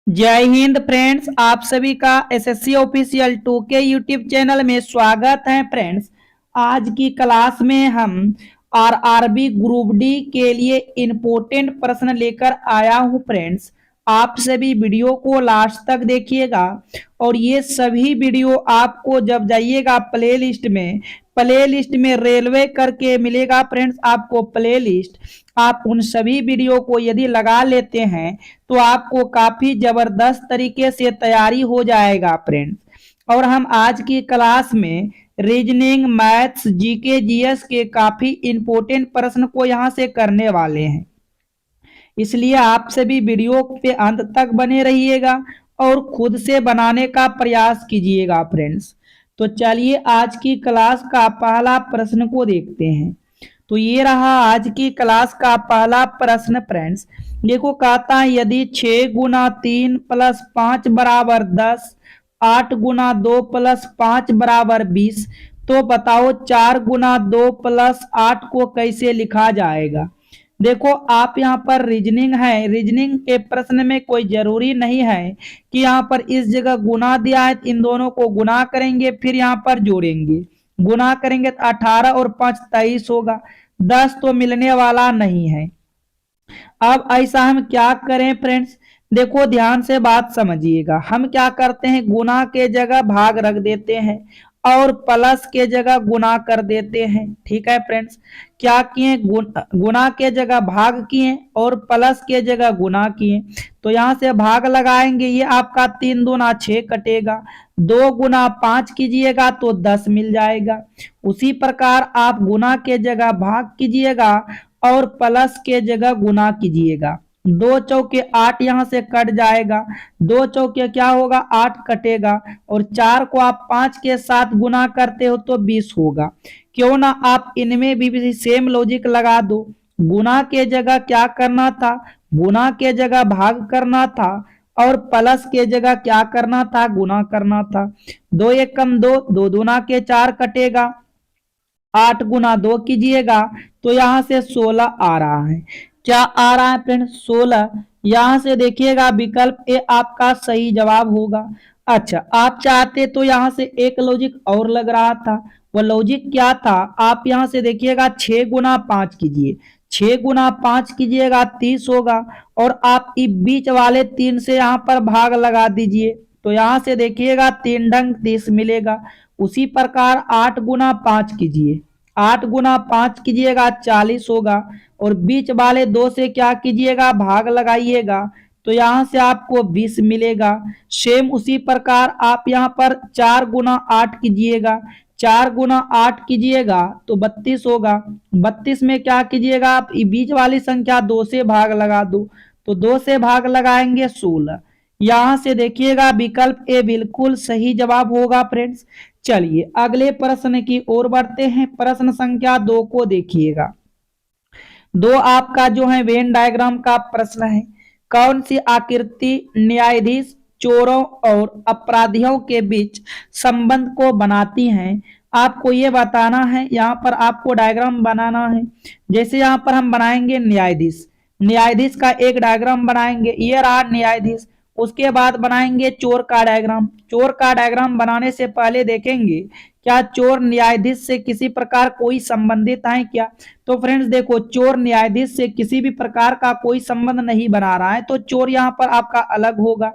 जय हिंद फ्रेंड्स, आप सभी का एसएससी ऑफिशियल 2 के यूट्यूब चैनल में स्वागत है। फ्रेंड्स, आज की क्लास में हम आरआरबी ग्रुप डी के लिए इम्पोर्टेंट प्रश्न लेकर आया हूं। फ्रेंड्स, आप सभी वीडियो को लास्ट तक देखिएगा और ये सभी वीडियो आपको जब जाइएगा प्लेलिस्ट में रेलवे करके मिलेगा। फ्रेंड्स, आपको प्लेलिस्ट, आप उन सभी वीडियो को यदि लगा लेते हैं तो आपको काफी जबरदस्त तरीके से तैयारी हो जाएगा। फ्रेंड्स, और हम आज की क्लास में रीजनिंग, मैथ्स, जीके, जीएस के काफी इंपॉर्टेंट प्रश्न को यहां से करने वाले हैं, इसलिए आप सभी वीडियो पे अंत तक बने रहिएगा और खुद से बनाने का प्रयास कीजिएगा। फ्रेंड्स, तो चलिए आज की क्लास का पहला प्रश्न को देखते हैं। तो ये रहा आज की क्लास का पहला प्रश्न। फ्रेंड्स, देखो, कहता है यदि 6 गुना 3 प्लस 5 बराबर 10, 8 गुना 2 प्लस 5 बराबर 20, तो बताओ 4 गुना 2 प्लस 8 को कैसे लिखा जाएगा। देखो, आप यहाँ पर रीजनिंग है, रीजनिंग के प्रश्न में कोई जरूरी नहीं है कि यहाँ पर इस जगह गुना दिया है, इन दोनों को गुना करेंगे फिर यहाँ पर जोड़ेंगे। गुना करेंगे तो 18 और 5 23 होगा, 10 तो मिलने वाला नहीं है। अब ऐसा हम क्या करें फ्रेंड्स, देखो ध्यान से बात समझिएगा। हम क्या करते हैं, गुना के जगह भाग रख देते हैं और प्लस के जगह गुना कर देते हैं। ठीक है फ्रेंड्स, क्या किए, गुना के जगह भाग किए और प्लस के जगह गुना किए। तो यहाँ से भाग लगाएंगे, ये आपका 3 दूना 6 कटेगा, 2 गुना 5 कीजिएगा तो 10 मिल जाएगा। उसी प्रकार आप गुना के जगह भाग कीजिएगा और प्लस के जगह गुना कीजिएगा। 2 चौके 8 यहाँ से कट जाएगा, 2 चौके क्या होगा 8 कटेगा, और 4 को आप 5 के साथ गुना करते हो तो 20 होगा। क्यों ना आप इनमें भी सेम लॉजिक लगा दो। गुना के जगह क्या करना था, गुना के जगह भाग करना था और प्लस के जगह क्या करना था, गुना करना था। 2 एक कम 2, 2 दूना के 4 कटेगा, 8 गुना 2 कीजिएगा तो यहाँ से 16 आ रहा है। क्या आ रहा है फ्रेंड, 16। यहाँ से देखिएगा विकल्प ए आपका सही जवाब होगा। अच्छा, आप चाहते तो यहाँ से एक लॉजिक और लग रहा था, वो लॉजिक क्या था, आप यहाँ से देखिएगा 6 गुना 5 कीजिए, 6 गुना 5 कीजिएगा 30 होगा, और आप इस बीच वाले 3 से यहाँ पर भाग लगा दीजिए तो यहाँ से देखिएगा 3 ढंग 30 मिलेगा। उसी प्रकार 8 गुना 5 कीजिए, 8 गुना 5 कीजिएगा 40 होगा, और बीच वाले 2 से क्या कीजिएगा, भाग लगाइएगा तो यहाँ से आपको 20 मिलेगा। सेम उसी प्रकार आप यहाँ पर 4 गुना 8 कीजिएगा, 4 गुना 8 कीजिएगा तो 32 होगा। 32 में क्या कीजिएगा, आप बीच वाली संख्या 2 से भाग लगा दो तो 2 से भाग लगाएंगे 16। यहाँ से देखिएगा विकल्प ए बिल्कुल सही जवाब होगा। फ्रेंड्स, चलिए अगले प्रश्न की ओर बढ़ते हैं। प्रश्न संख्या 2 को देखिएगा। 2 आपका जो है वेन डायग्राम का प्रश्न है। कौन सी आकृति न्यायाधीश, चोरों और अपराधियों के बीच संबंध को बनाती हैं। आपको ये बताना है, यहाँ पर आपको डायग्राम बनाना है। जैसे यहाँ पर हम बनाएंगे न्यायाधीश, न्यायाधीश का एक डायग्राम बनाएंगे, ये रहा न्यायाधीश। उसके बाद बनाएंगे चोर का डायग्राम। चोर का डायग्राम बनाने से पहले देखेंगे क्या चोर न्यायाधीश से किसी प्रकार कोई संबंधित है क्या। तो फ्रेंड्स देखो, चोर न्यायाधीश से किसी भी प्रकार का कोई संबंध नहीं बना रहा है, तो चोर यहाँ पर आपका अलग होगा।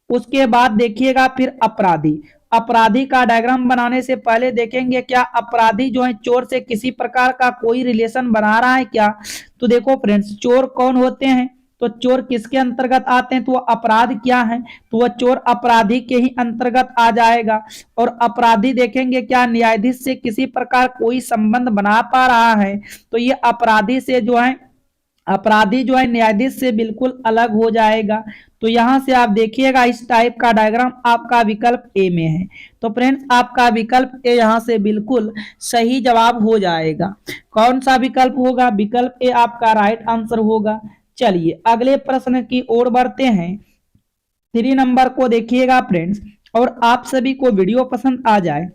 उसके बाद देखिएगा फिर अपराधी, अपराधी का डायग्राम बनाने से पहले देखेंगे क्या अपराधी जो है चोर से किसी प्रकार का कोई रिलेशन बना रहा है क्या। तो देखो फ्रेंड्स, चोर कौन होते हैं, तो चोर किसके अंतर्गत आते हैं, तो वह अपराध क्या है, तो वह चोर अपराधी के ही अंतर्गत आ जाएगा। और अपराधी देखेंगे क्या न्यायाधीश से किसी प्रकार कोई संबंध बना पा रहा है, तो ये अपराधी से जो है, अपराधी जो है न्यायाधीश से बिल्कुल अलग हो जाएगा। तो यहां से आप देखिएगा इस टाइप का डायग्राम आपका विकल्प ए में है। तो फ्रेंड्स, आपका विकल्प ए यहां से बिल्कुल सही जवाब हो जाएगा। कौन सा विकल्प होगा, विकल्प ए आपका राइट आंसर होगा। चलिए अगले प्रश्न की ओर बढ़ते हैं। 3 नंबर को देखिएगा फ्रेंड्स, और आप सभी को वीडियो पसंद आ जाए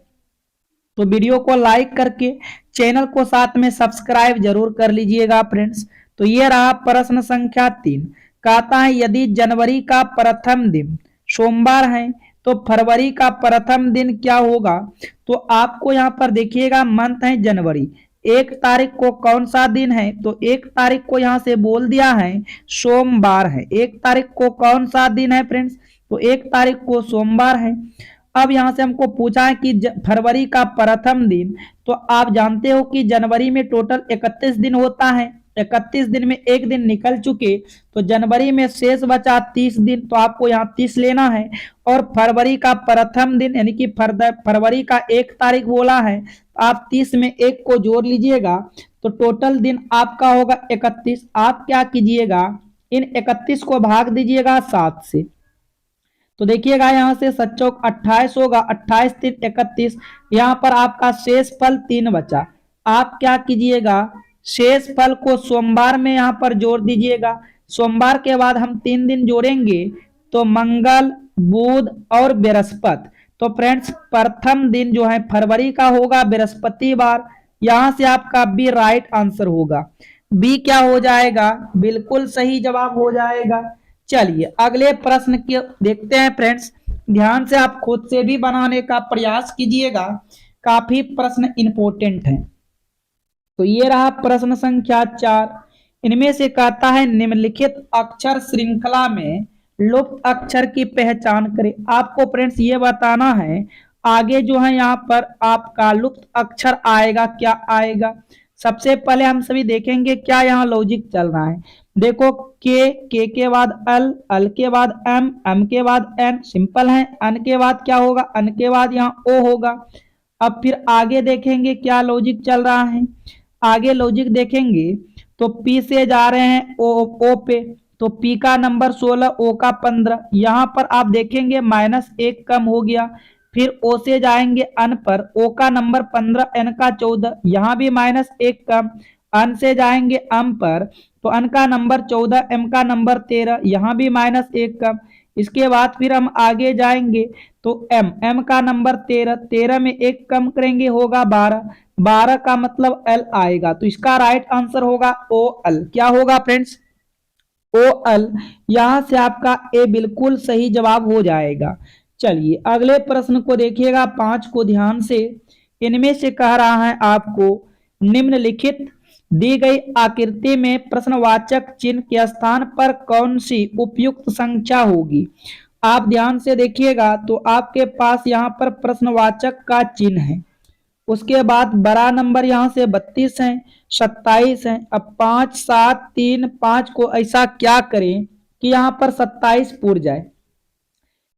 तो वीडियो को लाइक करके चैनल को साथ में सब्सक्राइब जरूर कर लीजिएगा फ्रेंड्स। तो ये रहा प्रश्न संख्या 3। कहता है यदि जनवरी का प्रथम दिन सोमवार है तो फरवरी का प्रथम दिन क्या होगा। तो आपको यहाँ पर देखिएगा मंथ है जनवरी, 1 तारीख को कौन सा दिन है, तो 1 तारीख को यहाँ से बोल दिया है सोमवार है। 1 तारीख को कौन सा दिन है फ्रेंड्स, तो 1 तारीख को सोमवार है। अब यहाँ से हमको पूछा है कि फरवरी का प्रथम दिन, तो आप जानते हो कि जनवरी में टोटल 31 दिन होता है, 31 दिन में एक दिन निकल चुके, तो जनवरी में शेष बचा 30 दिन, तो आपको यहाँ 30 लेना है। और फरवरी का प्रथम दिन यानी कि फरवरी का 1 तारीख बोला है, तो आप 30 में एक को जोड़ लीजिएगा, तो टोटल दिन आपका होगा 31। आप क्या कीजिएगा, इन 31 को भाग दीजिएगा 7 से, तो देखिएगा यहाँ से 7 28 होगा, 28 3 31, यहाँ पर आपका शेष फल 3 बचा। आप क्या कीजिएगा, शेष फल को सोमवार में यहाँ पर जोड़ दीजिएगा। सोमवार के बाद हम 3 दिन जोड़ेंगे, तो मंगल, बुध और बृहस्पति। तो फ्रेंड्स प्रथम दिन जो है फरवरी का होगा बृहस्पतिवार। यहाँ से आपका बी राइट आंसर होगा। बी क्या हो जाएगा, बिल्कुल सही जवाब हो जाएगा। चलिए अगले प्रश्न के देखते हैं फ्रेंड्स, ध्यान से आप खुद से भी बनाने का प्रयास कीजिएगा, काफी प्रश्न इंपॉर्टेंट है। तो ये रहा प्रश्न संख्या 4। इनमें से कहता है निम्नलिखित अक्षर श्रृंखला में लुप्त अक्षर की पहचान करें। आपको फ्रेंड्स ये बताना है आगे जो है यहाँ पर आपका लुप्त अक्षर आएगा क्या आएगा। सबसे पहले हम सभी देखेंगे क्या यहाँ लॉजिक चल रहा है। देखो के के बाद अल के बाद एम के बाद एन, सिंपल है। अन के बाद क्या होगा, अन के बाद यहाँ ओ होगा। अब फिर आगे देखेंगे क्या लॉजिक चल रहा है। आगे लॉजिक देखेंगे तो पी से जा रहे हैं ओ पे, तो पी का नंबर 16, ओ का 15। यहाँ पर आप देखेंगे -1 कम हो गया। फिर ओ से जाएंगे अन पर, ओ का नंबर 15, एन का 14, यहाँ भी -1 कम। अन से जाएंगे अम पर, तो अन का नंबर 14, एम का नंबर 13, यहाँ भी -1 कम। इसके बाद फिर हम आगे जाएंगे तो एम का नंबर 13, 13 में 1 कम करेंगे होगा 12, 12 का मतलब एल आएगा। तो इसका राइट आंसर होगा ओ एल। क्या होगा फ्रेंड्स, ओ एल। यहां से आपका ए बिल्कुल सही जवाब हो जाएगा। चलिए अगले प्रश्न को देखिएगा 5 को ध्यान से। इनमें से कह रहा है आपको निम्नलिखित दी गई आकृति में प्रश्नवाचक चिन्ह के स्थान पर कौन सी उपयुक्त संख्या होगी। आप ध्यान से देखिएगा तो आपके पास यहाँ पर प्रश्नवाचक का चिन्ह है, उसके बाद बड़ा नंबर यहाँ से 32 है, 27 है। अब 5 7 3 5 को ऐसा क्या करें कि यहाँ पर 27 पूर जाए।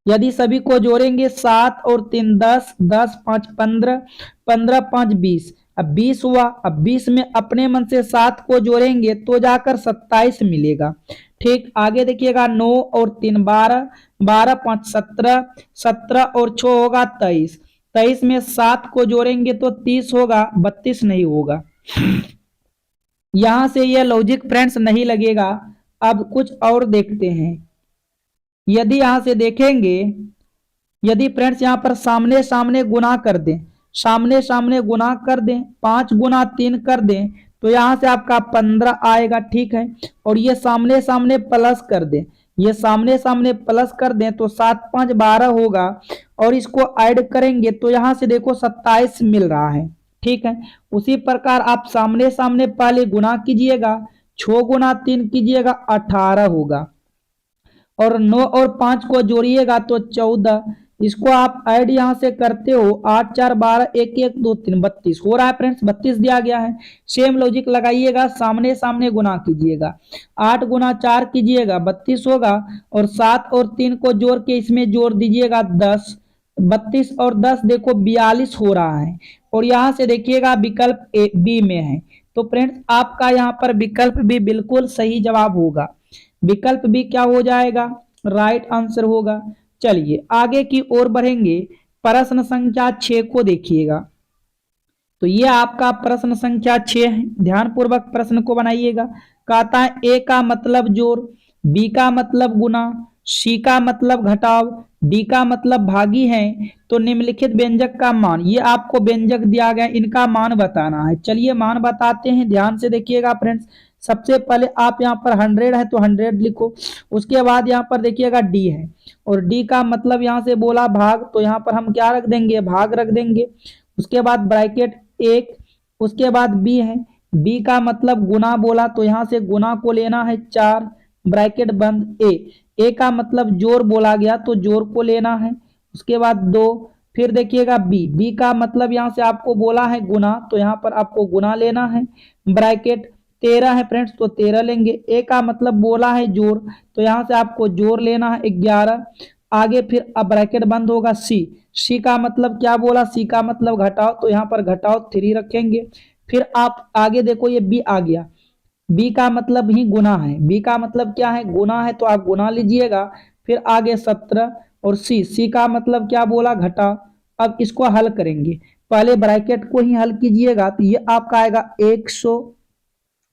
यदि सभी को जोड़ेंगे 7 और 3 10, 10 5 15, 15 5 20, अब 20 हुआ। अब 20 में अपने मन से 7 को जोड़ेंगे तो जाकर 27 मिलेगा। ठीक आगे देखिएगा 9 और 3 12, 12 5 17, 17 और 6 होगा 23, 23 में 7 को जोड़ेंगे तो 30 होगा, 32 नहीं होगा। यहां से यह लॉजिक फ्रेंड्स नहीं लगेगा। अब कुछ और देखते हैं। यदि यहां से देखेंगे, यदि फ्रेंड्स यहां पर सामने सामने गुना कर दें, सामने सामने गुना कर दें, 5 गुना 3 कर दें, तो यहां से आपका 15 आएगा। ठीक है, और ये सामने सामने प्लस कर दें, ये सामने सामने प्लस कर दें तो 7 5 12 होगा, और इसको ऐड करेंगे तो यहां से देखो 27 मिल रहा है। ठीक है, उसी प्रकार आप सामने सामने पहले गुना कीजिएगा, 6 गुना 3 कीजिएगा 18 होगा, और 9 और 5 को जोड़िएगा तो 14। इसको आप ऐड यहां से करते हो, 8 4 12, 1 1 2 3 32 हो रहा है फ्रेंड्स, 32 दिया गया है। सेम लॉजिक लगाइएगा, सामने सामने गुना कीजिएगा, 8 गुना 4 कीजिएगा 32 होगा, और 7 और 3 को जोड़ के इसमें जोड़ दीजिएगा 10, 32 और 10 देखो 42 हो रहा है। और यहाँ से देखिएगा विकल्प ए बी में है, तो फ्रेंड्स आपका यहाँ पर विकल्प भी बिल्कुल सही जवाब होगा। विकल्प भी क्या हो जाएगा, राइट आंसर होगा। चलिए आगे की ओर बढ़ेंगे। प्रश्न संख्या 6 को देखिएगा। तो ये आपका प्रश्न संख्या 6 है, ध्यान पूर्वक प्रश्न को बनाइएगा। कहता है ए का मतलब जोड़, बी का मतलब गुना, सी का मतलब घटाव, डी का मतलब भागी है, तो निम्नलिखित व्यंजक का मान, ये आपको व्यंजक दिया गया, इनका मान बताना है। चलिए मान बताते हैं, ध्यान से देखिएगा फ्रेंड्स। सबसे पहले आप यहाँ पर 100 है तो 100 लिखो। उसके बाद यहाँ पर देखिएगा डी है, और डी का मतलब यहाँ से बोला भाग, तो यहाँ पर हम क्या रख देंगे, भाग रख देंगे। उसके बाद ब्रैकेट 1, उसके बाद बी है, बी का मतलब गुना बोला, तो यहाँ से गुना को लेना है 4, ब्रैकेट बंद। ए का मतलब जोर बोला गया, तो जोर को लेना है। उसके बाद 2, फिर देखिएगा बी का मतलब यहाँ से आपको बोला है गुना, तो यहाँ पर आपको गुना लेना है। ब्रैकेट 13 है फ्रेंड्स, तो 13 लेंगे। ए का मतलब बोला है जोर, तो यहाँ से आपको जोर लेना है 11। आगे फिर अब ब्रैकेट बंद होगा। सी का मतलब क्या बोला, सी का मतलब घटाओ, तो यहाँ पर घटाओ 3 रखेंगे। फिर आप आगे देखो, ये बी आ गया, बी का मतलब ही गुना है, बी का मतलब क्या है, गुना है, तो आप गुना लीजिएगा। फिर आगे 17, और सी का मतलब क्या बोला, घटा। अब इसको हल करेंगे, पहले ब्रैकेट को ही हल कीजिएगा, तो ये आपका आएगा 100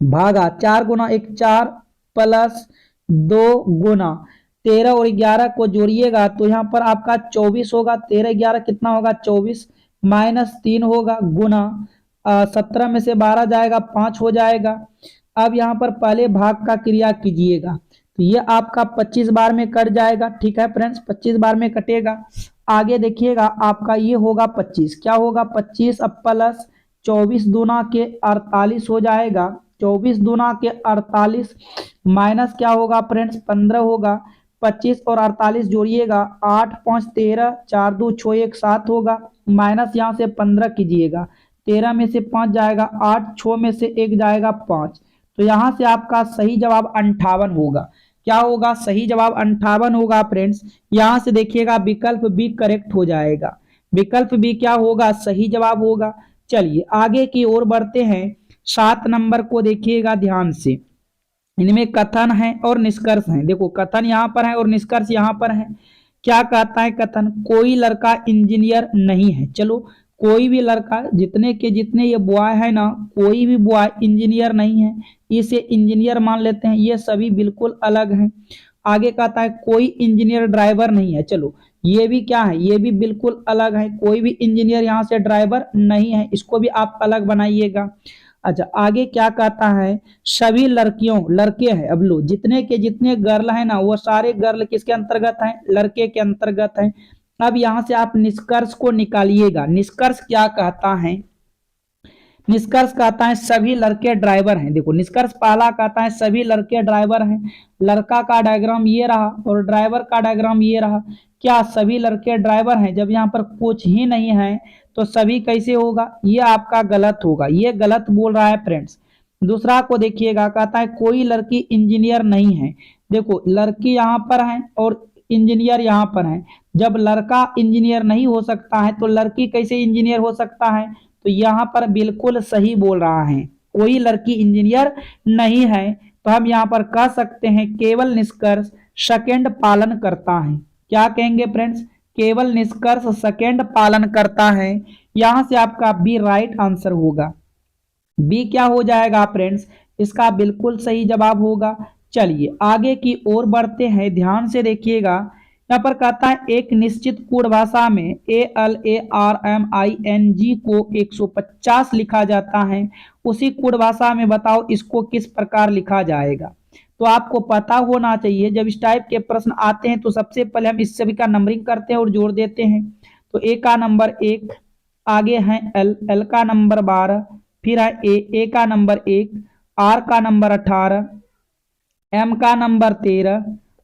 भागा 4 गुना 1 4 प्लस 2 गुना 13 और 11 को जोड़िएगा, तो यहाँ पर आपका 24 होगा। 13 11 कितना होगा, 24, माइनस 3 होगा, गुना 17 में से 12 जाएगा, 5 हो जाएगा। अब यहाँ पर पहले भाग का क्रिया कीजिएगा, तो ये आपका 25 बार में कट जाएगा। ठीक है फ्रेंड्स, 25 बार में कटेगा। आगे देखिएगा, आपका ये होगा 25, क्या होगा 25, अब प्लस 24 दूना के 48 हो जाएगा, 24 दूना के 48 माइनस क्या होगा फ्रेंड्स, 15 होगा। 25 और 48 जोड़िएगा, 8 5 13, 4 2 6 1 7 होगा, माइनस यहाँ से 15 कीजिएगा, 13 में से 5 जाएगा 8, 6 में से 1 जाएगा 5, तो यहाँ से आपका सही जवाब 58 होगा। क्या होगा, सही जवाब 58 होगा फ्रेंड्स। यहाँ से देखिएगा विकल्प बी करेक्ट हो जाएगा, विकल्प बी क्या होगा, सही जवाब होगा। चलिए आगे की ओर बढ़ते हैं। 7 नंबर को देखिएगा ध्यान से, इनमें कथन है और निष्कर्ष है। देखो कथन यहाँ पर है और निष्कर्ष यहाँ पर है। क्या कहता है कथन, कोई लड़का इंजीनियर नहीं है। चलो कोई भी लड़का, जितने के जितने ये बॉय है ना, कोई भी बॉय इंजीनियर नहीं है, इसे इंजीनियर मान लेते हैं, ये सभी बिल्कुल अलग हैं। आगे कहता है कोई इंजीनियर ड्राइवर नहीं है। चलो ये भी क्या है, ये भी बिल्कुल अलग है, कोई भी इंजीनियर यहाँ से ड्राइवर नहीं है, इसको भी आप अलग बनाइएगा। अच्छा आगे क्या कहता है, सभी लड़कियों, लड़के हैं, अब लो जितने के जितने गर्ल है ना, वो सारे गर्ल किसके अंतर्गत हैं, लड़के के अंतर्गत हैं। अब यहां से आप निष्कर्ष को निकालिएगा। निष्कर्ष क्या कहता है, निष्कर्ष कहता है सभी लड़के ड्राइवर हैं। देखो निष्कर्ष पहला कहता है सभी लड़के ड्राइवर हैं, लड़का का डायग्राम ये रहा और ड्राइवर का डायग्राम ये रहा। क्या सभी लड़के ड्राइवर हैं, जब यहाँ पर कुछ ही नहीं है तो सभी कैसे होगा, ये आपका गलत होगा, ये गलत बोल रहा है फ्रेंड्स। दूसरा को देखिएगा, कहता है कोई लड़की इंजीनियर नहीं है। देखो लड़की यहाँ पर है और इंजीनियर यहाँ पर है, जब लड़का इंजीनियर नहीं हो सकता है तो लड़की कैसे इंजीनियर हो सकता है, तो यहाँ पर बिल्कुल सही बोल रहा है, कोई लड़की इंजीनियर नहीं है। तो हम यहाँ पर कह सकते हैं केवल निष्कर्ष सेकंड पालन करता है। क्या कहेंगे फ्रेंड्स, केवल निष्कर्ष सेकंड पालन करता है। यहां से आपका बी राइट आंसर होगा। बी क्या हो जाएगा फ्रेंड्स, इसका बिल्कुल सही जवाब होगा। चलिए आगे की ओर बढ़ते हैं, ध्यान से देखिएगा। यहाँ पर कहता है एक निश्चित कोड भाषा में ALARMING को 150 लिखा जाता है, उसी कोड भाषा में बताओ इसको किस प्रकार लिखा जाएगा। तो आपको पता होना चाहिए, जब इस टाइप के प्रश्न आते हैं तो सबसे पहले हम इस सभी का नंबरिंग करते हैं और जोड़ देते हैं। तो ए का नंबर 1, आगे है एल का नंबर 12, फिर है ए का नंबर 1, आर का नंबर 18, एम का नंबर 13,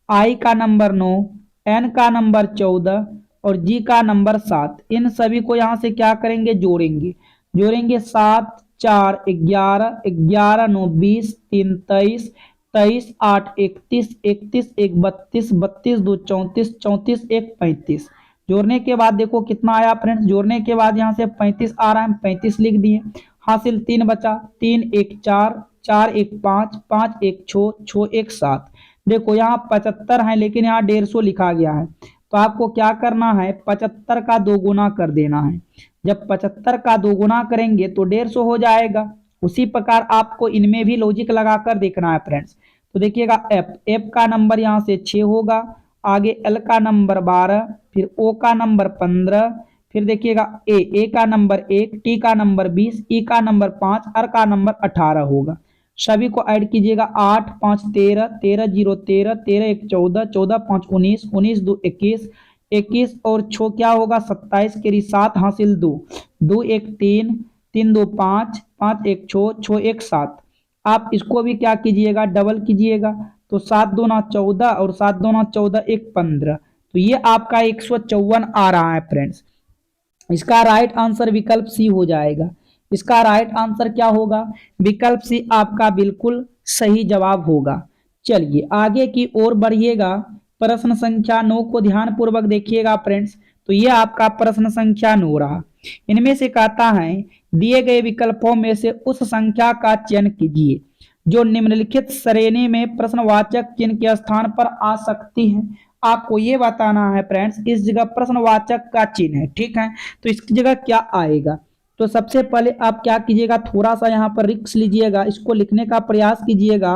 आई का नंबर 9, एन का नंबर 14 और जी का नंबर 7। इन सभी को यहाँ से क्या करेंगे, जोड़ेंगे। जोड़ेंगे 7 4 11, 11 9 20, 3 23, 23 8 31, 31 1 32, 32 2 34, 34 1 35। जोड़ने के बाद देखो कितना आया फ्रेंड्स, जोड़ने के बाद यहाँ से 35 आ रहा है, 35 लिख दिए। हासिल 3 बचा, 3 1 4, 4 1 5, 5 1 6, 6 1 7। देखो यहाँ 75 है लेकिन यहाँ 150 लिखा गया है, तो आपको क्या करना है, 75 का 2 गुना कर देना है। जब 75 का 2 गुना करेंगे तो 150 हो जाएगा। उसी प्रकार आपको इनमें भी लॉजिक लगाकर देखना है फ्रेंड्स। तो देखिएगा एफ का नंबर यहाँ से 6 होगा, आगे एल का नंबर 12, फिर ओ का नंबर 15, फिर देखिएगा ए का नंबर 1, टी का नंबर 20, ई का नंबर 5, आर का नंबर 18 होगा। सभी को ऐड कीजिएगा। 8 5 13, 13 0 13, 13 1 14, 14 5 19, 19 2 21, 21 और 6 क्या होगा 27 केरी 7 हासिल 2, 2 1 3, 3 2 5, 5 1 6, 6 1 7। आप इसको भी क्या कीजिएगा डबल कीजिएगा, तो 7 2 9 14 और 7 2 9 14 1 15, तो ये आपका 154 आ रहा है फ्रेंड्स। इसका राइट आंसर विकल्प सी हो जाएगा। इसका राइट आंसर क्या होगा, विकल्प सी आपका बिल्कुल सही जवाब होगा। चलिए आगे की ओर बढ़िएगा। प्रश्न संख्या 9 को ध्यान पूर्वक देखिएगा फ्रेंड्स। तो ये आपका प्रश्न संख्या 9 रहा। इनमें से कहता है दिए गए विकल्पों में से उस संख्या का चयन कीजिए जो निम्नलिखित श्रेणी में प्रश्नवाचक चिन्ह के स्थान पर आ सकती है। आपको ये बताना है फ्रेंड्स, इस जगह प्रश्नवाचक का चिन्ह है, ठीक है, तो इसकी जगह क्या आएगा। तो सबसे पहले आप क्या कीजिएगा, थोड़ा सा यहाँ पर रिक्स लीजिएगा, इसको लिखने का प्रयास कीजिएगा।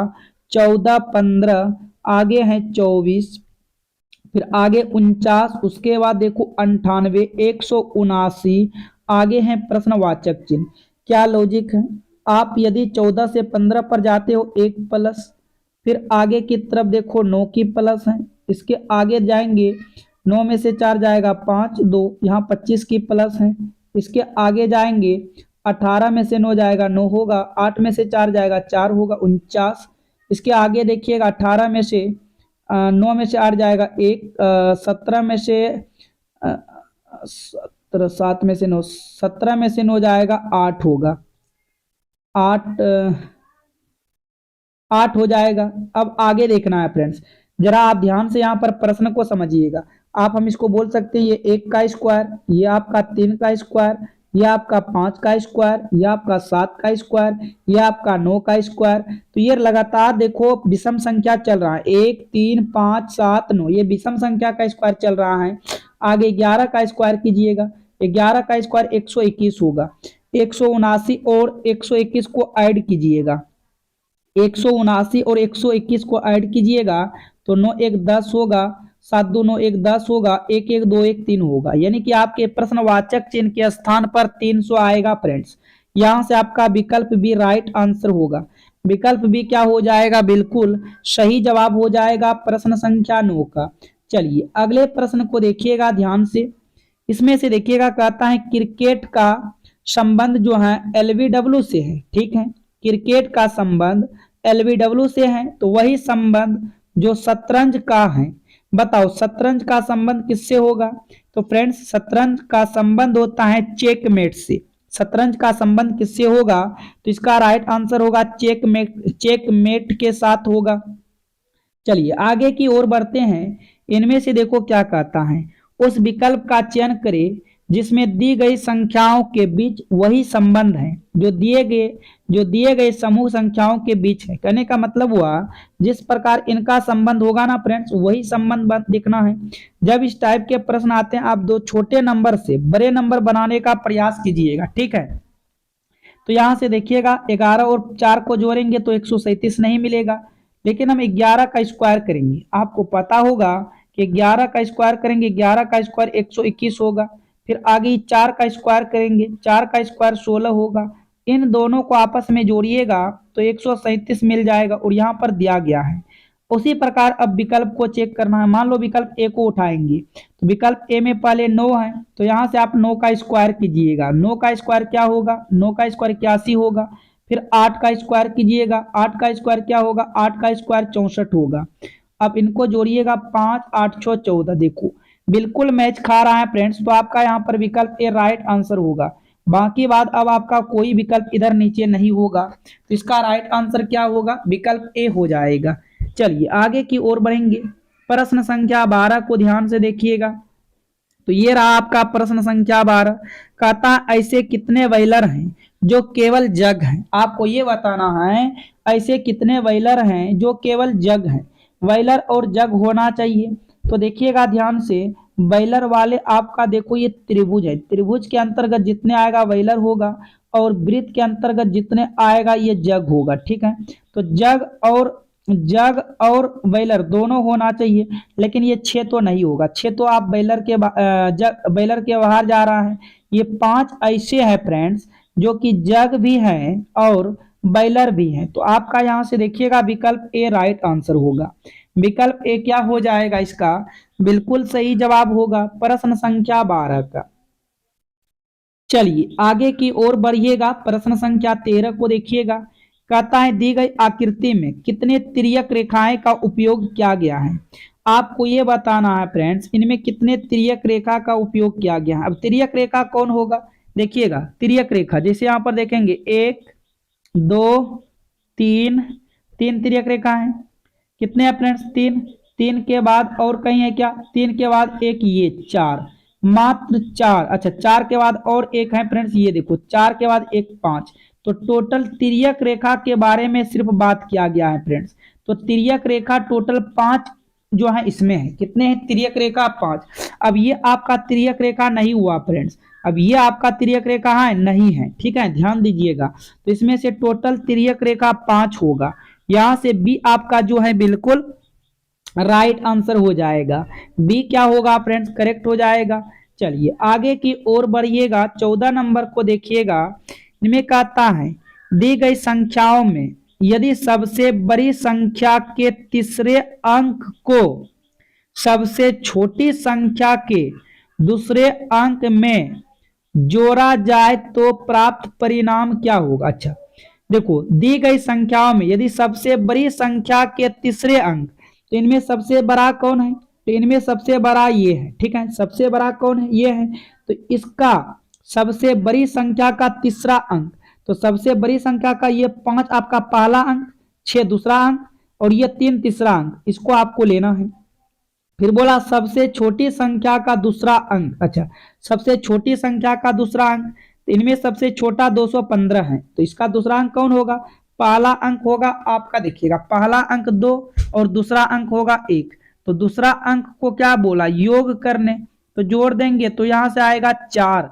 14 15, आगे है 24, फिर आगे 49, उसके बाद देखो 98, 179, आगे है प्रश्नवाचक चिन्ह। क्या लॉजिक है, आप यदि 14 से 15 पर जाते हो 1 प्लस, फिर आगे की तरफ देखो 9 की प्लस है, इसके आगे जाएंगे 9 में से 4 जाएगा 5 2, यहाँ 25 की प्लस है, इसके आगे जाएंगे 18 में से 9 जाएगा 9 होगा, 8 में से 4 जाएगा 4 होगा 49, इसके आगे देखिएगा 18 में से 9 में से 8 जाएगा 1, 17 में से 7 में से 9, 17 में से 9 जाएगा 8 होगा, 8 8 हो जाएगा। अब आगे देखना है फ्रेंड्स, जरा आप ध्यान से यहाँ पर प्रश्न को समझिएगा। आप हम इसको बोल सकते हैं ये 1 का स्क्वायर, ये आपका 3 का स्क्वायर, ये आपका 5 का स्क्वायर, ये आपका 7 का स्क्वायर, ये आपका 9 का स्क्वायर। तो ये लगातार देखो विषम संख्या चल रहा है, 1 3 5 7 9, ये विषम संख्या का स्क्वायर चल रहा है। आगे 11 का स्क्वायर कीजिएगा, 11 का स्क्वायर 121 होगा, 179 और 121 को ऐड कीजिएगा, 179 और 121 को ऐड कीजिएगा तो 9 1 10 होगा, 7 2 9 1 10 होगा, 1 1 2 1 3 होगा, यानी कि आपके प्रश्नवाचक चिन्ह के स्थान पर 300 आएगा फ्रेंड्स। यहां से आपका विकल्प बी राइट आंसर होगा। विकल्प बी क्या हो जाएगा, बिल्कुल सही जवाब हो जाएगा प्रश्न संख्या 9 का। चलिए अगले प्रश्न को देखिएगा ध्यान से। इसमें से देखिएगा कहता है क्रिकेट का संबंध जो है एलबीडब्ल्यू से है, ठीक है, क्रिकेट का संबंध एलबीडब्ल्यू से है, तो वही संबंध जो शतरंज का है। बताओ शतरंज का संबंध किससे होगा, तो फ्रेंड्स शतरंज का संबंध होता है चेकमेट से। शतरंज का संबंध किससे होगा, तो इसका राइट आंसर होगा चेकमेट के साथ होगा। चलिए आगे की ओर बढ़ते हैं। इनमें से देखो क्या कहता है, उस विकल्प का चयन करें जिसमें दी गई संख्याओं के बीच वही संबंध है जो दिए गए समूह संख्याओं के बीच है। कहने का मतलब हुआ जिस प्रकार इनका संबंध होगा ना फ्रेंड्स, वही संबंध दिखना है। जब इस टाइप के प्रश्न आते हैं आप दो छोटे नंबर से बड़े नंबर बनाने का प्रयास कीजिएगा, ठीक है। तो यहां से देखिएगा 11 और 4 को जोड़ेंगे तो 137 नहीं मिलेगा, लेकिन हम 11 का स्क्वायर करेंगे। आपको पता होगा कि 11 का स्क्वायर करेंगे, 11 का स्क्वायर 121 होगा। फिर आगे 4 का स्क्वायर करेंगे, 4 का स्क्वायर 16 होगा। इन दोनों को आपस में जोड़िएगा तो 137 मिल जाएगा और यहाँ पर दिया गया है। उसी प्रकार अब विकल्प को चेक करना है। मान लो विकल्प ए को उठाएंगे तो विकल्प ए में पहले 9 है, तो यहाँ से आप 9 का स्क्वायर कीजिएगा। 9 का स्क्वायर क्या होगा, 9 का स्क्वायर 81 होगा। फिर 8 का स्क्वायर कीजिएगा, 8 का स्क्वायर क्या होगा, 8 का स्क्वायर 64 होगा। अब इनको जोड़िएगा, 5 8 6 14, देखो बिल्कुल मैच खा रहा है फ्रेंड्स। तो आपका यहाँ पर विकल्प ए राइट आंसर होगा। बाकी बात अब आपका कोई विकल्प इधर नीचे नहीं होगा, तो इसका राइट आंसर क्या होगा, विकल्प ए हो जाएगा। चलिए आगे की ओर बढ़ेंगे। प्रश्न संख्या 12 को ध्यान से देखिएगा। तो ये रहा आपका प्रश्न संख्या 12। कहता ऐसे कितने व्हीलर हैं जो केवल जग हैं। आपको ये बताना है ऐसे कितने व्हीलर हैं जो केवल जग हैं। व्हीलर और जग होना चाहिए। तो देखिएगा ध्यान से, व्हीलर वाले आपका देखो ये त्रिभुज है, त्रिभुज के अंतर्गत जितने आएगा व्हीलर होगा और वृत्त के अंतर्गत जितने आएगा ये जग होगा, ठीक है। तो जग और व्हीलर दोनों होना चाहिए, लेकिन ये 6 तो नहीं होगा। 6 तो आप व्हीलर के बाहर जा रहा है। ये 5 ऐसे हैं फ्रेंड्स जो कि जग भी हैं और बॉयलर भी हैं। तो आपका यहाँ से देखिएगा विकल्प ए राइट आंसर होगा। विकल्प ए क्या हो जाएगा इसका बिल्कुल सही जवाब होगा प्रश्न संख्या 12 का। चलिए आगे की ओर बढ़िएगा, प्रश्न संख्या 13 को देखिएगा। कहता है दी गई आकृति में कितने तिर्यक रेखाएं का उपयोग किया गया है। आपको ये बताना है फ्रेंड्स, इनमें कितने तिर्यक रेखा का उपयोग किया गया है। अब तिर्यक रेखा कौन होगा, देखिएगा तिर्यक रेखा जैसे यहाँ पर देखेंगे 1 2 3, 3 तिर्यक रेखा है। कितने हैं फ्रेंड्स, 3। 3 के बाद और कहीं है क्या, 3 के बाद एक, ये 4, मात्र 4। अच्छा 4 के बाद और एक है फ्रेंड्स, ये देखो 4 के बाद एक 5। तो टोटल तिर्यक रेखा के बारे में सिर्फ बात किया गया है फ्रेंड्स। तो तिर्यक रेखा टोटल 5 जो है इसमें है। कितने हैं तिर्यक रेखा, 5। अब ये आपका तिर्यक रेखा नहीं हुआ फ्रेंड्स, अब ये आपका तिर्यक रेखा है नहीं है, ठीक है, ध्यान दीजिएगा। तो इसमें से टोटल तिर्यक रेखा 5 होगा। यहां से बी आपका जो है बिल्कुल राइट आंसर हो जाएगा। बी क्या होगा फ्रेंड्स, करेक्ट हो जाएगा। चलिए आगे की ओर बढ़िएगा, 14 नंबर को देखिएगा। इनमें कहता है दी गई संख्याओं में यदि सबसे बड़ी संख्या के तीसरे अंक को सबसे छोटी संख्या के दूसरे अंक में जोड़ा जाए तो प्राप्त परिणाम क्या होगा। अच्छा देखो दी गई संख्याओं में यदि सबसे बड़ी संख्या के तीसरे अंक, तो इनमें सबसे बड़ा कौन है, तो इनमें सबसे बड़ा ये है, ठीक है, सबसे बड़ा कौन है, ये है। तो इसका सबसे बड़ी संख्या का तीसरा अंक, तो सबसे बड़ी संख्या का ये 5 आपका पहला अंक, 6 दूसरा अंक और ये 3 तीसरा अंक, इसको आपको लेना है। फिर बोला सबसे छोटी संख्या का दूसरा अंक। अच्छा सबसे छोटी संख्या का दूसरा अंक, तो इनमें सबसे छोटा 215 है, तो इसका दूसरा अंक कौन होगा, पहला अंक होगा आपका, देखिएगा पहला अंक 2 और दूसरा अंक होगा 1। तो दूसरा अंक को क्या बोला, योग करने, तो जोड़ देंगे तो यहां से आएगा 4।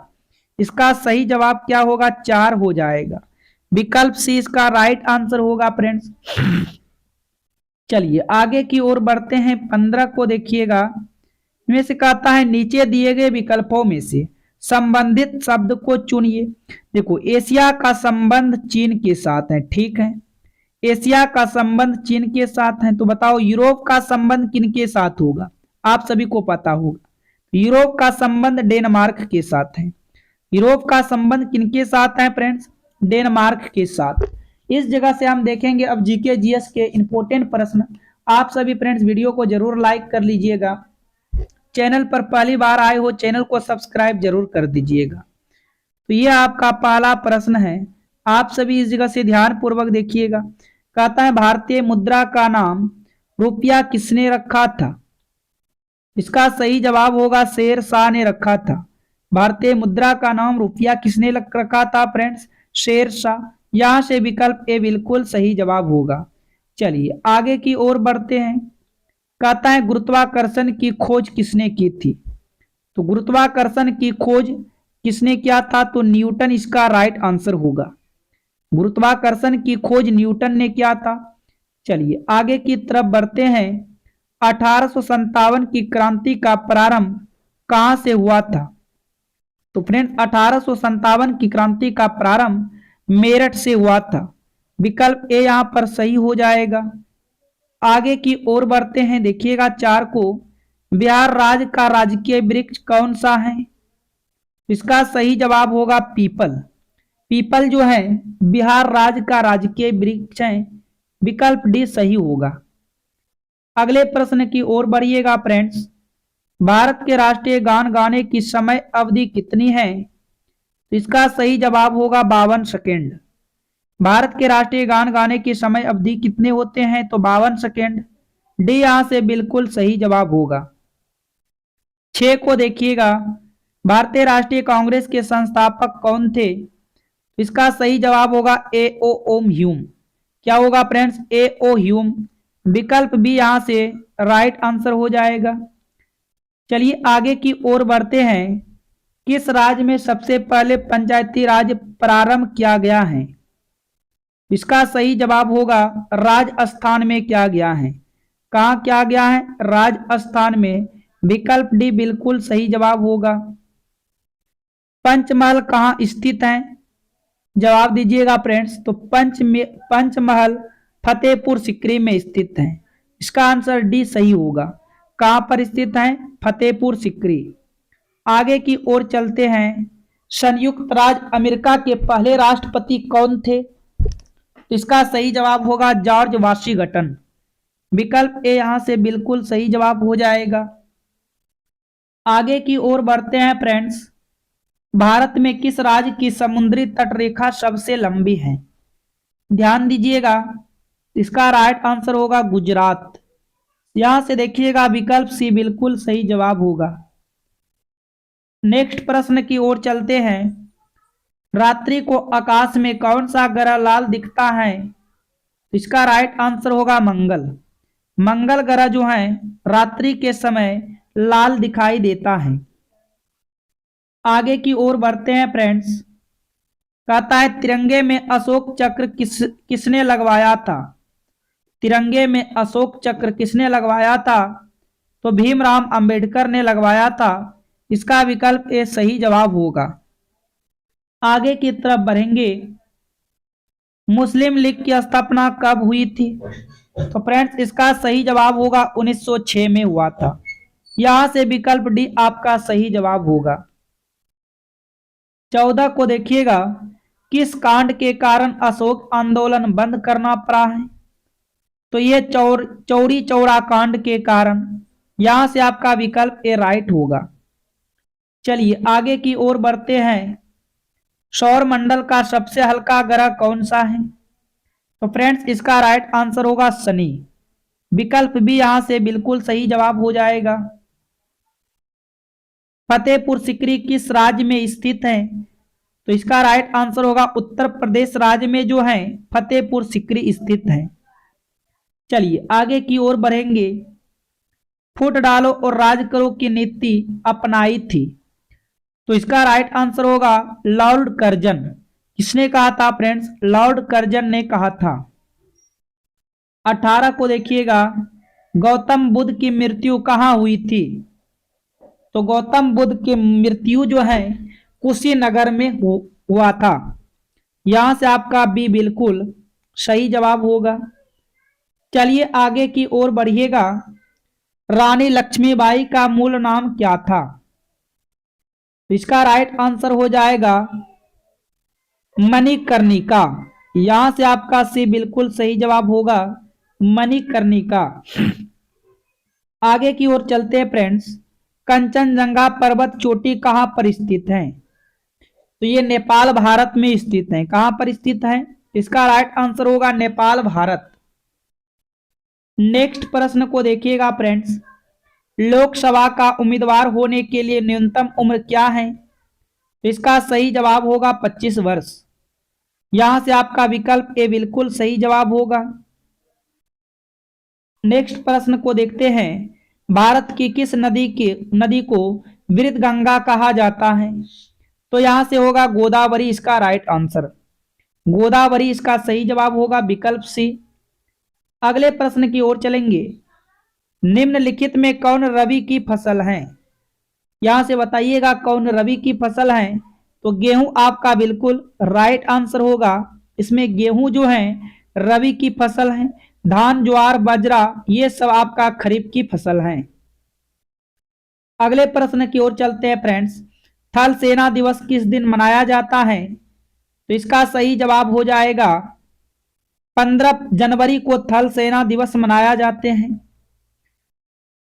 इसका सही जवाब क्या होगा, 4 हो जाएगा। विकल्प सी इसका राइट आंसर होगा फ्रेंड्स। चलिए आगे की ओर बढ़ते हैं, 15 को देखिएगा। इनमें से कहता है नीचे दिए गए विकल्पों में से संबंधित शब्द को चुनिए। देखो एशिया का संबंध चीन के साथ है, ठीक है, एशिया का संबंध चीन के साथ है। तो बताओ यूरोप का संबंध किनके साथ होगा, आप सभी को पता होगा, यूरोप का संबंध डेनमार्क के साथ है। यूरोप का संबंध किनके साथ है फ्रेंड्स, डेनमार्क के साथ। इस जगह से हम देखेंगे अब जीके जीएस के इंपॉर्टेंट प्रश्न। आप सभी फ्रेंड्स वीडियो को जरूर लाइक कर लीजिएगा, चैनल पर पहली बार आए हो चैनल को सब्सक्राइब जरूर कर दीजिएगा। तो ये आपका पहला प्रश्न है, आप सभी इस जगह से ध्यान पूर्वक देखिएगा। कहता है भारतीय मुद्रा का नाम रुपया किसने रखा था। इसका सही जवाब होगा शेर शाह ने रखा था। भारतीय मुद्रा का नाम रुपया किसने रखा था फ्रेंड्स, शेर शाह। यहां से विकल्प ए बिल्कुल सही जवाब होगा। चलिए आगे की ओर बढ़ते हैं। कहता है गुरुत्वाकर्षण की खोज किसने की थी। तो गुरुत्वाकर्षण की खोज किसने किया था, तो न्यूटन इसका राइट आंसर होगा। गुरुत्वाकर्षण की खोज न्यूटन ने किया था। चलिए आगे की तरफ बढ़ते हैं। 1857 की क्रांति का प्रारंभ कहां से हुआ था। तो फ्रेंड्स 1857 की क्रांति का प्रारंभ मेरठ से हुआ था। विकल्प ए यहां पर सही हो जाएगा। आगे की ओर बढ़ते हैं, देखिएगा 4 को। बिहार राज्य का राजकीय वृक्ष कौन सा है। इसका सही जवाब होगा पीपल। पीपल जो है बिहार राज्य का राजकीय वृक्ष है। विकल्प डी सही होगा। अगले प्रश्न की ओर बढ़िएगा फ्रेंड्स। भारत के राष्ट्रीय गान गाने की समय अवधि कितनी है। इसका सही जवाब होगा 52 सेकेंड। भारत के राष्ट्रीय गान गाने की समय अवधि कितने होते हैं, तो 52 सेकेंड। डी यहां से बिल्कुल सही जवाब होगा। 6 को देखिएगा। भारतीय राष्ट्रीय कांग्रेस के संस्थापक कौन थे। इसका सही जवाब होगा ए ओ ओम ह्यूम। क्या होगा फ्रेंड्स, ए ओ ह्यूम। विकल्प बी यहां से राइट आंसर हो जाएगा। चलिए आगे की ओर बढ़ते हैं। किस राज्य में सबसे पहले पंचायती राज प्रारंभ किया गया है। इसका सही जवाब होगा राजस्थान में किया गया है। कहां किया गया है, राजस्थान में। विकल्प डी बिल्कुल सही जवाब होगा। पंचमहल कहां स्थित है। जवाब दीजिएगा फ्रेंड्स। तो पंचमहल फतेहपुर सीकरी में स्थित है। इसका आंसर डी सही होगा। कहां पर स्थित है? फतेहपुर सीकरी। आगे की ओर चलते हैं। संयुक्त राज्य अमेरिका के पहले राष्ट्रपति कौन थे? इसका सही जवाब होगा जॉर्ज वाशिंगटन। विकल्प ए यहां से बिल्कुल सही जवाब हो जाएगा। आगे की ओर बढ़ते हैं फ्रेंड्स। भारत में किस राज्य की समुद्री तटरेखा सबसे लंबी है? ध्यान दीजिएगा। इसका राइट आंसर होगा गुजरात। यहां से देखिएगा विकल्प सी बिल्कुल सही जवाब होगा। नेक्स्ट प्रश्न की ओर चलते हैं। रात्रि को आकाश में कौन सा ग्रह लाल दिखता है? इसका राइट आंसर होगा मंगल। मंगल ग्रह जो है रात्रि के समय लाल दिखाई देता है। आगे की ओर बढ़ते हैं फ्रेंड्स। कहता है तिरंगे में अशोक चक्र किसने लगवाया था? तिरंगे में अशोक चक्र किसने लगवाया था? तो भीमराव अंबेडकर ने लगवाया था। इसका विकल्प ए सही जवाब होगा। आगे की तरफ बढ़ेंगे। मुस्लिम लीग की स्थापना कब हुई थी? तो फ्रेंड्स इसका सही जवाब होगा 1906 में हुआ था। यहां से विकल्प डी आपका सही जवाब होगा। 14 को देखिएगा। किस कांड के कारण अशोक आंदोलन बंद करना पड़ा है? तो ये चौरी चौरा कांड के कारण। यहां से आपका विकल्प ए राइट होगा। चलिए आगे की ओर बढ़ते हैं। सौर मंडल का सबसे हल्का ग्रह कौन सा है? तो फ्रेंड्स इसका राइट आंसर होगा शनि। विकल्प भी यहां से बिल्कुल सही जवाब हो जाएगा। फतेहपुर सीकरी किस राज्य में स्थित है? तो इसका राइट आंसर होगा उत्तर प्रदेश राज्य में जो है फतेहपुर सीकरी स्थित है। चलिए आगे की ओर बढ़ेंगे। फुट डालो और राज करो की नीति अपनाई थी। तो इसका राइट आंसर होगा लॉर्ड कर्जन। किसने कहा था फ्रेंड्स? लॉर्ड कर्जन ने कहा था। 18 को देखिएगा। गौतम बुद्ध की मृत्यु कहाँ हुई थी? तो गौतम बुद्ध की मृत्यु जो है कुशीनगर में हुआ था। यहां से आपका बी बिल्कुल सही जवाब होगा। चलिए आगे की ओर बढ़िएगा। रानी लक्ष्मीबाई का मूल नाम क्या था? इसका राइट आंसर हो जाएगा मणिकर्णिका। यहां से आपका सी बिल्कुल सही जवाब होगा मणिकर्णिका। आगे की ओर चलते हैं फ्रेंड्स। कंचनजंगा पर्वत चोटी कहां पर स्थित है? तो ये नेपाल भारत में स्थित है। कहां पर स्थित है? इसका राइट आंसर होगा नेपाल भारत। नेक्स्ट प्रश्न को देखिएगा फ्रेंड्स। लोकसभा का उम्मीदवार होने के लिए न्यूनतम उम्र क्या है? इसका सही जवाब होगा 25 वर्ष। यहां से आपका विकल्प ए बिल्कुल सही जवाब होगा। नेक्स्ट प्रश्न को देखते हैं। भारत की किस नदी को वृद्ध गंगा कहा जाता है? तो यहां से होगा गोदावरी। इसका राइट आंसर गोदावरी इसका सही जवाब होगा विकल्प सी। अगले प्रश्न की ओर चलेंगे। निम्नलिखित में कौन रबी की फसल है? यहां से बताइएगा कौन रबी की फसल है। तो गेहूं आपका बिल्कुल राइट आंसर होगा। इसमें गेहूं जो है रबी की फसल है। धान ज्वार बाजरा ये सब आपका खरीफ की फसल है। अगले प्रश्न की ओर चलते हैं फ्रेंड्स। थल सेना दिवस किस दिन मनाया जाता है? तो इसका सही जवाब हो जाएगा 15 जनवरी को थल सेना दिवस मनाया जाते हैं।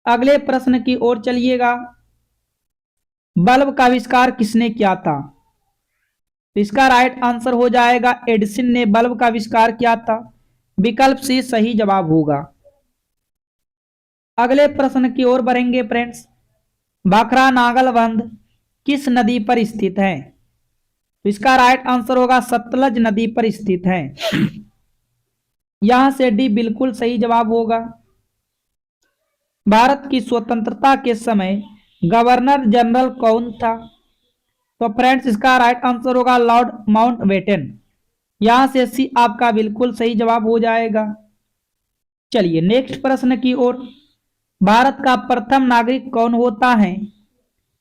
अगले प्रश्न की ओर चलिएगा। बल्ब का आविष्कार किसने किया था? तो इसका राइट आंसर हो जाएगा एडिसन ने बल्ब का आविष्कार किया था। विकल्प सी सही जवाब होगा। अगले प्रश्न की ओर बढ़ेंगे फ्रेंड्स। भाखड़ा नागलबंद किस नदी पर स्थित है? तो इसका राइट आंसर होगा सतलज नदी पर स्थित है। यहां से डी बिल्कुल सही जवाब होगा। भारत की स्वतंत्रता के समय गवर्नर जनरल कौन था? तो फ्रेंड्स इसका राइट आंसर होगा लॉर्ड माउंटबेटन। यहां से सी आपका बिल्कुल सही जवाब हो जाएगा। चलिए नेक्स्ट प्रश्न की ओर। भारत का प्रथम नागरिक कौन होता है?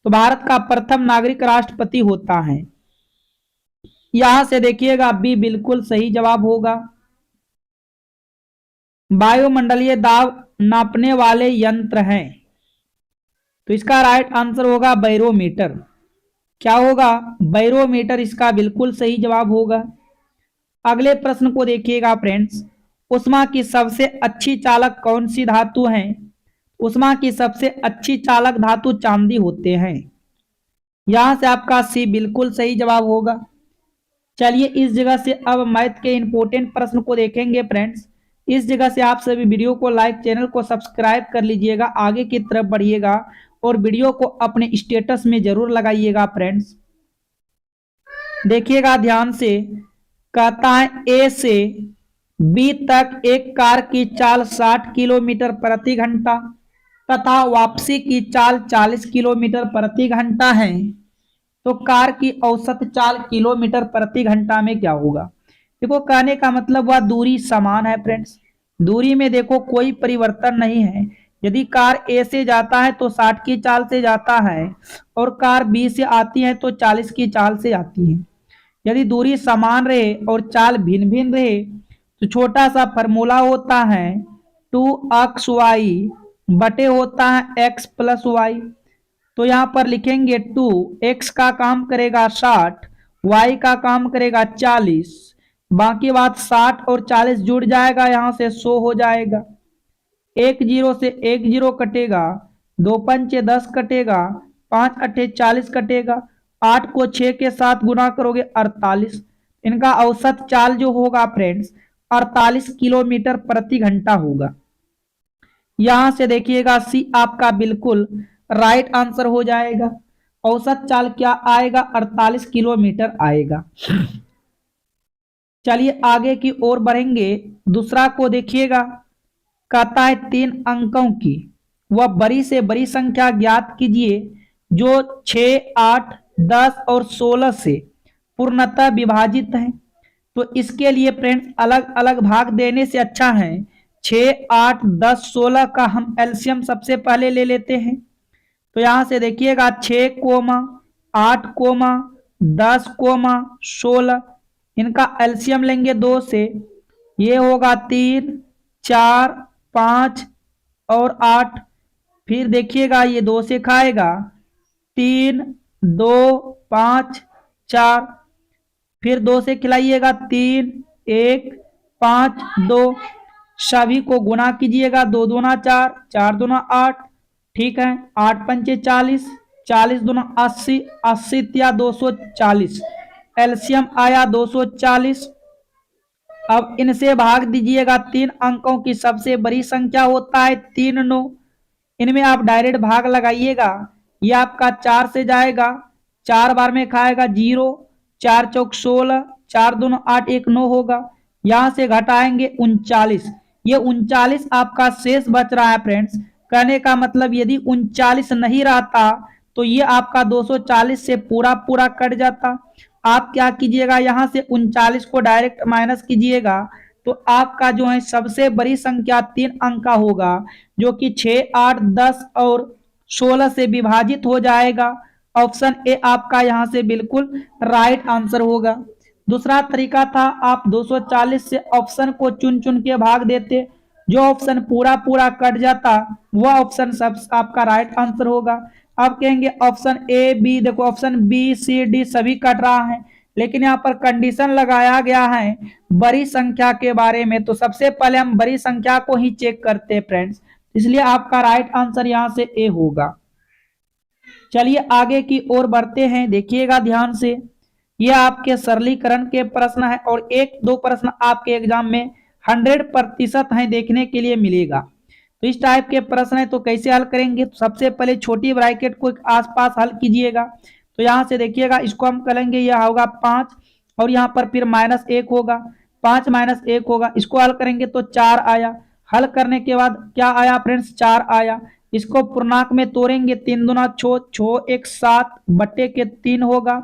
तो भारत का प्रथम नागरिक राष्ट्रपति होता है। यहां से देखिएगा बी बिल्कुल सही जवाब होगा। वायुमंडलीय दाब नापने वाले यंत्र हैं, तो इसका राइट आंसर होगा बैरोमीटर। क्या होगा? बैरोमीटर इसका बिल्कुल सही जवाब होगा। अगले प्रश्न को देखिएगा फ्रेंड्स, उष्मा की सबसे अच्छी चालक कौन सी धातु है? उष्मा की सबसे अच्छी चालक धातु चांदी होते हैं। यहां से आपका सी बिल्कुल सही जवाब होगा। चलिए इस जगह से अब मैथ के इंपॉर्टेंट प्रश्न को देखेंगे फ्रेंड्स। इस जगह से आप सभी वीडियो को लाइक, चैनल को सब्सक्राइब कर लीजिएगा, आगे की तरफ बढ़िएगा और वीडियो को अपने स्टेटस में जरूर लगाइएगा फ्रेंड्स। देखिएगा ध्यान से, कहता है ए से बी तक एक कार की चाल 60 किलोमीटर प्रति घंटा तथा वापसी की चाल 40 किलोमीटर प्रति घंटा है, तो कार की औसत चाल किलोमीटर प्रति घंटा में क्या होगा? देखो कहने का मतलब वह दूरी समान है फ्रेंड्स, दूरी में देखो कोई परिवर्तन नहीं है। यदि कार ए से जाता है तो 60 की चाल से जाता है और कार बी से आती है तो 40 की चाल से आती है। यदि दूरी समान रहे और चाल भिन्न भिन्न रहे तो छोटा सा फॉर्मूला होता है 2xy बटे होता है x प्लस वाई। तो यहाँ पर लिखेंगे 2, x का काम करेगा 60, y का काम करेगा 40, बाकी बात 60 और 40 जुड़ जाएगा, यहाँ से 100 हो जाएगा। एक जीरो से एक जीरो कटेगा, 2 पंचे 10 कटेगा, 5 अट्ठे 40 कटेगा, 8 को 6 के साथ गुना करोगे 48। इनका औसत चाल जो होगा फ्रेंड्स 48 किलोमीटर प्रति घंटा होगा। यहां से देखिएगा सी आपका बिल्कुल राइट आंसर हो जाएगा। औसत चाल क्या आएगा? 48 किलोमीटर आएगा। चलिए आगे की ओर बढ़ेंगे। दूसरा को देखिएगा, कहता है 3 अंकों की वह बड़ी से बड़ी संख्या ज्ञात कीजिए जो 6, 8, 10 और 16 से पूर्णतः विभाजित है। तो इसके लिए फ्रेंड्स अलग अलग भाग देने से अच्छा है 6, 8, 10, 16 का हम एलसीएम सबसे पहले ले लेते हैं। तो यहां से देखिएगा 6, 8, 10, 16, इनका एलसीएम लेंगे 2 से, ये होगा 3, 4, 5 और 8। फिर देखिएगा ये 2 से खाएगा 3, 2, 5, 4, फिर 2 से खिलाइएगा 3, 1, 5, 2, सभी को गुना कीजिएगा 2 दूना 4, 4 दूना 8, ठीक है, 8 पंचे 40, 40 दूना 80, 80 या 240, एलसीएम आया 240। अब इनसे भाग दीजिएगा 3 अंकों की सबसे बड़ी संख्या होता है 3, 9, इनमें आप डायरेक्ट भाग लगाइएगा, ये आपका 4 से जाएगा, 4 बार में खाएगा 0, 4 चौक 16, 4 दूना 8, 1 9 होगा, यहां से घटाएंगे 39, ये 39 आपका शेष बच रहा है फ्रेंड्स। कहने का मतलब यदि 39 नहीं रहता तो ये आपका 240 से पूरा पूरा कट जाता। आप क्या कीजिएगा, यहां से 39 को डायरेक्ट माइनस कीजिएगा तो आपका जो है सबसे बड़ी संख्या 3 अंक का होगा जो कि 6, 8, 10 और 16 से विभाजित हो जाएगा। ऑप्शन ए आपका यहां से बिल्कुल राइट आंसर होगा। दूसरा तरीका था आप 240 से ऑप्शन को चुन चुन के भाग देते, जो ऑप्शन पूरा पूरा कट जाता वह ऑप्शन सब आपका राइट आंसर होगा। अब कहेंगे ऑप्शन ए बी, देखो ऑप्शन बी सी डी सभी कट रहा है, लेकिन यहाँ पर कंडीशन लगाया गया है बड़ी संख्या के बारे में, तो सबसे पहले हम बड़ी संख्या को ही चेक करते हैं फ्रेंड्स, इसलिए आपका राइट आंसर यहाँ से ए होगा। चलिए आगे की ओर बढ़ते हैं, देखिएगा ध्यान से, यह आपके सरलीकरण के प्रश्न है और 1-2 प्रश्न आपके एग्जाम में 100% है देखने के लिए मिलेगा। तो इस टाइप के प्रश्न है तो कैसे हल करेंगे? तो सबसे पहले छोटी ब्रैकेट को आसपास हल कीजिएगा। तो यहाँ से देखिएगा इसको हम करेंगे, यह होगा 5 और यहाँ पर फिर -1 होगा, 5 - 1 होगा, इसको हल करेंगे तो 4 आया। हल करने के बाद क्या आया फ्रेंड्स? 4 आया। इसको पूर्णांक में तोड़ेंगे 3 दूना 6, 6 1 7 बटे के 3 होगा,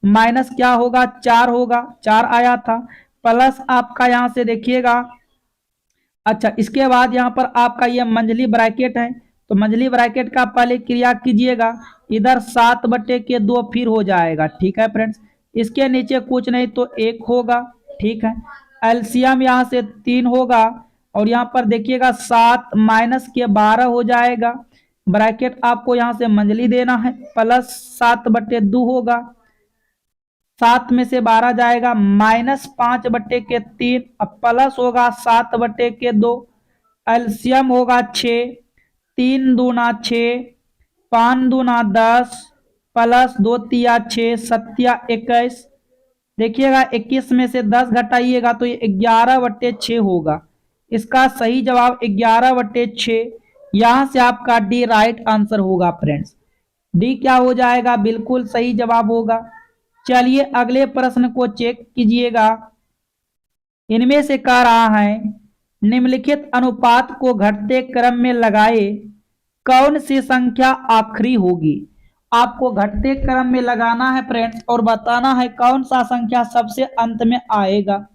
माइनस क्या होगा? 4 होगा, 4 आया था, प्लस आपका यहाँ से देखिएगा, अच्छा इसके बाद यहाँ पर आपका ये मंझली ब्रैकेट है, तो मंझली ब्रैकेट का पहले क्रिया कीजिएगा, इधर 7 बटे के 2 फिर हो जाएगा, ठीक है फ्रेंड्स। इसके नीचे कुछ नहीं तो 1 होगा, ठीक है। एलसीएम यहाँ से 3 होगा और यहाँ पर देखिएगा 7 माइनस के 12 हो जाएगा। ब्रैकेट आपको यहाँ से मंझली देना है, प्लस 7/2 होगा, 7 में से 12 जाएगा, माइनस 5/3 अब प्लस होगा 7/2। एलसीएम होगा 6, 3 दूना 6, 5 दूना 10, प्लस 2 तिया 6, 7 21। देखिएगा 21 में से 10 घटाइएगा तो ये 11/6 होगा। इसका सही जवाब 11/6। यहां से आपका डी राइट आंसर होगा फ्रेंड्स। डी क्या हो जाएगा, बिल्कुल सही जवाब होगा। चलिए अगले प्रश्न को चेक कीजिएगा। इनमें से कह रहा है निम्नलिखित अनुपात को घटते क्रम में लगाए कौन सी संख्या आखिरी होगी। आपको घटते क्रम में लगाना है फ्रेंड्स और बताना है कौन सा संख्या सबसे अंत में आएगा।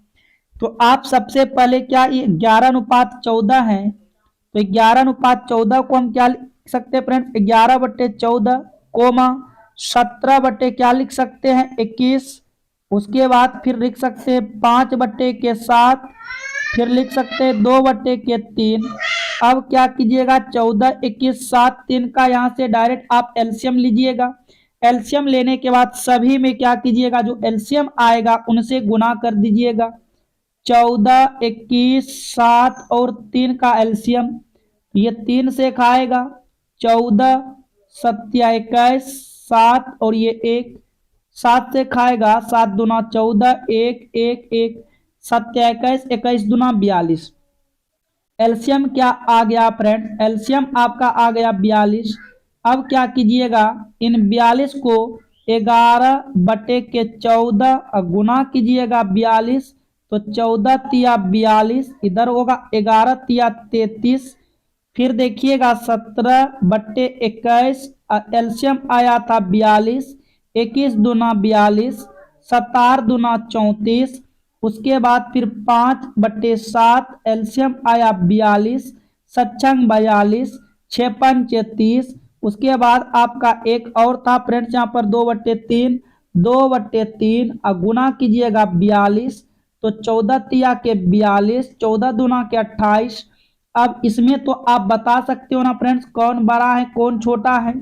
तो आप सबसे पहले क्या, ये 11:14 है, तो 11:14 को हम क्या लिख सकते हैं फ्रेंड्स, 11/14 कोमा 17 बटे क्या लिख सकते हैं 21। उसके बाद फिर लिख सकते हैं 5/7, फिर लिख सकते हैं 2/3। अब क्या कीजिएगा 14, 21, 7, 3 का यहाँ से डायरेक्ट आप एलसीएम लीजिएगा। एलसीएम लेने के बाद सभी में क्या कीजिएगा, जो एलसीएम आएगा उनसे गुना कर दीजिएगा। 14, 21, 7 और 3 का एलसीएम ये 3 से खाएगा, 14, 7 21, 7 और ये 1, 7 से खाएगा, 7 दूना 14, 1 1 1, 7 21, 21 दूना 42। एलसीएम क्या आ गया फ्रेंड्स, एलसीएम आपका आ गया 42। अब क्या कीजिएगा, इन 42 को 11/14 गुना कीजिएगा 42, तो 14 तिया 42, इधर होगा 11 तिया 33। फिर देखिएगा 17/21 एलसीएम आया था 42, 21 दूना 42, 7 दूना 34। उसके बाद फिर 5/7 एलसीएम आया 42, 7 42, 6 30। उसके बाद आपका एक और था फ्रेंड्स यहाँ पर 2/3, 2/3 गुना कीजिएगा 42, तो 14 तिया के 42, 14 दूना के 28। अब इसमें तो आप बता सकते हो ना फ्रेंड्स कौन बड़ा है कौन छोटा है।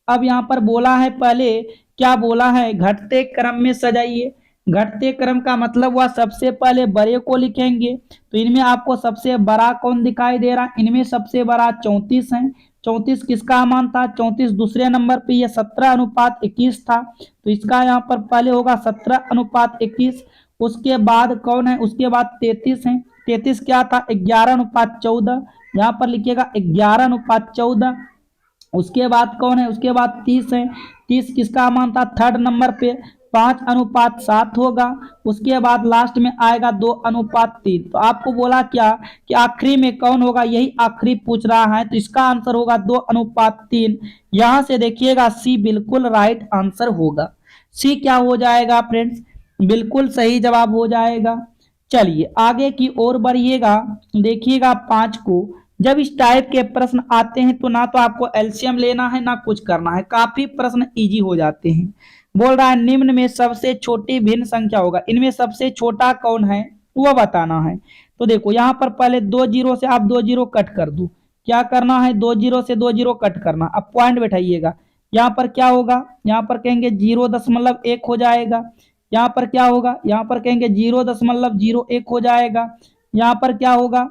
अब यहाँ पर बोला है, पहले क्या बोला है, घटते क्रम में सजाइए। घटते क्रम का मतलब हुआ सबसे पहले बड़े को लिखेंगे, तो इनमें आपको सबसे बड़ा कौन दिखाई दे रहा है, इनमें सबसे बड़ा 34 है। 34 किसका मान था, 34 दूसरे नंबर पे ये 17:21 था, तो इसका यहाँ पर पहले होगा 17:21। उसके बाद कौन है, उसके बाद 33 है। 33 क्या था 11:14, यहाँ पर लिखिएगा 11:14। उसके बाद कौन है, उसके बाद 30 है। 30 किसका मान था, थर्ड नंबर पे 5:7 होगा। उसके बाद लास्ट में आएगा 2:3। तो आपको बोला क्या कि आखिरी में कौन होगा, यही आखिरी पूछ रहा है, तो इसका आंसर होगा 2:3। यहां से देखिएगा सी बिल्कुल राइट आंसर होगा। सी क्या हो जाएगा फ्रेंड्स, बिल्कुल सही जवाब हो जाएगा। चलिए आगे की ओर बढ़िएगा, देखिएगा 5 को। जब इस टाइप के प्रश्न आते हैं तो ना तो आपको एलसीएम लेना है ना कुछ करना है, काफी प्रश्न इजी हो जाते हैं। बोल रहा है निम्न में सबसे छोटी भिन्न संख्या होगा, इनमें सबसे छोटा कौन है वो बताना है। तो देखो यहाँ पर पहले 2 जीरो से आप 2 जीरो कट कर दो, क्या करना है 2 जीरो से 2 जीरो कट करना। अब पॉइंट बैठाइएगा, यहाँ पर क्या होगा, यहाँ पर कहेंगे 0.1 हो जाएगा। यहाँ पर क्या होगा, यहाँ पर कहेंगे 0.01 हो जाएगा। यहाँ पर क्या होगा,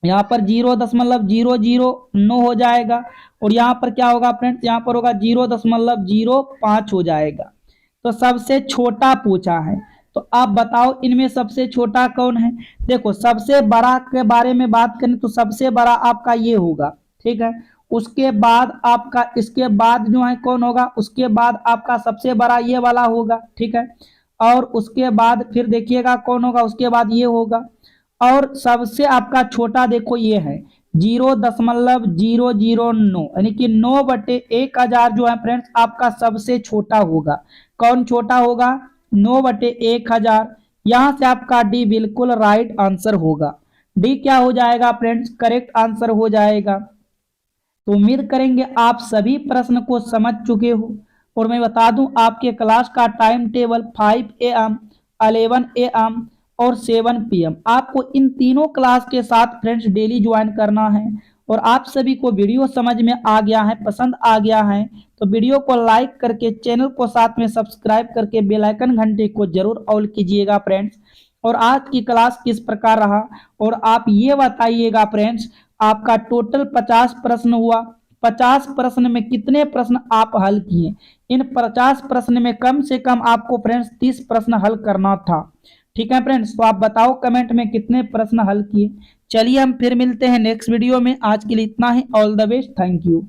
यहाँ पर 0.009 हो जाएगा। और यहाँ पर क्या होगा फ्रेंड्स, यहाँ पर होगा 0.05 हो जाएगा। तो सबसे छोटा पूछा है, तो आप बताओ इनमें सबसे छोटा कौन है। देखो सबसे बड़ा के बारे में बात करें तो सबसे बड़ा आपका ये होगा, ठीक है। उसके बाद आपका इसके बाद जो है कौन होगा, उसके बाद आपका सबसे बड़ा ये वाला होगा, ठीक है। और उसके बाद फिर देखिएगा कौन होगा, उसके बाद ये होगा। और सबसे आपका छोटा देखो ये है 0.009, यानी कि 9/1000 जो है फ्रेंड्स आपका सबसे छोटा होगा। कौन छोटा होगा, 9/1000। यहां से आपका डी बिल्कुल राइट आंसर होगा। डी क्या हो जाएगा फ्रेंड्स, करेक्ट आंसर हो जाएगा। तो उम्मीद करेंगे आप सभी प्रश्न को समझ चुके हो और मैं बता दूं आपके क्लास का टाइम टेबल 5 AM, 11 AM और 7 PM। आपको इन तीनों क्लास के साथ फ्रेंड्स डेली ज्वाइन करना है। और आप सभी को वीडियो समझ में आ गया है, पसंद आ गया है, तो वीडियो को लाइक करके चैनल को साथ में सब्सक्राइब करके बेल आइकन घंटे को जरूर ऑल कीजिएगा फ्रेंड्स। और आज की क्लास किस प्रकार रहा और आप ये बताइएगा फ्रेंड्स, आपका टोटल 50 प्रश्न हुआ, 50 प्रश्न में कितने प्रश्न आप हल किए। इन 50 प्रश्न में कम से कम आपको फ्रेंड्स 30 प्रश्न हल करना था। ठीक है फ्रेंड्स, तो आप बताओ कमेंट में कितने प्रश्न हल किए। चलिए हम फिर मिलते हैं नेक्स्ट वीडियो में। आज के लिए इतना ही। All the best, thank you.